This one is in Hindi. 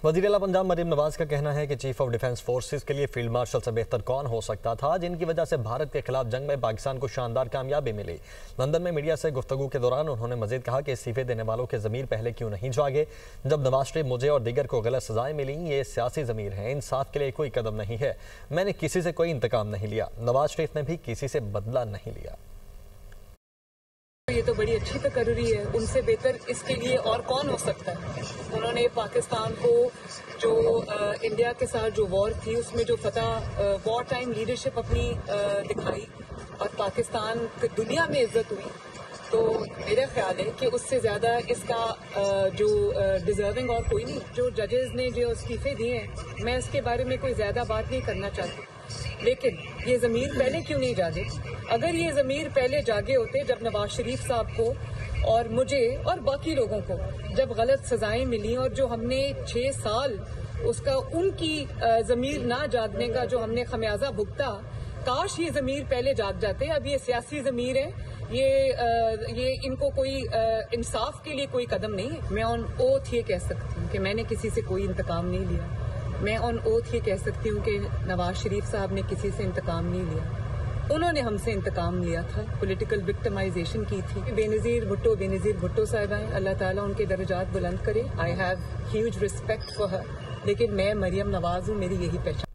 वज़ीर-ए-आला पंजाब मरीम नवाज का कहना है कि चीफ ऑफ डिफेंस फोर्सेस के लिए फील्ड मार्शल से बेहतर कौन हो सकता था, जिनकी वजह से भारत के खिलाफ जंग में पाकिस्तान को शानदार कामयाबी मिली। लंदन में मीडिया से गुफ्तगू के दौरान उन्होंने मजीद कहा कि इस्तीफे देने वालों के ज़मीर पहले क्यों नहीं जागे। जब नवाज शरीफ, मुझे और दीगर को गलत सजाएं मिली, ये सियासी ज़मीर है, इंसाफ के लिए कोई कदम नहीं है। मैंने किसी से कोई इंतकाम नहीं लिया, नवाज शरीफ ने भी किसी से बदला नहीं लिया। ये तो बड़ी अच्छी तकर्री है, उनसे बेहतर इसके लिए और कौन हो सकता है। उन्होंने पाकिस्तान को जो इंडिया के साथ जो वॉर थी उसमें जो फतह वॉर टाइम लीडरशिप अपनी दिखाई और पाकिस्तान की दुनिया में इज्जत हुई, तो मेरा ख्याल है कि उससे ज़्यादा इसका जो डिजर्विंग और कोई नहीं। जो जजेस ने जो इस्तीफे दिए हैं, मैं इसके बारे में कोई ज़्यादा बात नहीं करना चाहती, लेकिन ये ज़मीर पहले क्यों नहीं जागे। अगर ये ज़मीर पहले जागे होते, जब नवाज शरीफ साहब को और मुझे और बाकी लोगों को जब गलत सजाएं मिली और जो हमने 6 साल उसका उनकी ज़मीर ना जागने का जो हमने खमियाजा भुगता, काश ये ज़मीर पहले जाग जाते। अब ये सियासी ज़मीर है, ये इनको कोई इंसाफ के लिए कोई कदम नहीं है। मैं ऑन ओथ ये कह सकती हूँ कि मैंने किसी से कोई इंतकाम नहीं लिया। मैं ऑन ओथ ये कह सकती हूँ कि नवाज शरीफ साहब ने किसी से इंतकाम नहीं लिया, उन्होंने हमसे इंतकाम लिया था, पॉलिटिकल विक्टिमाइजेशन की थी। बेनज़ीर भुट्टो साहिब हैं, अल्लाह ताला उनके दर्जात बुलंद करे। I have huge respect for her, लेकिन मैं मरियम नवाज हूँ, मेरी यही पहचान।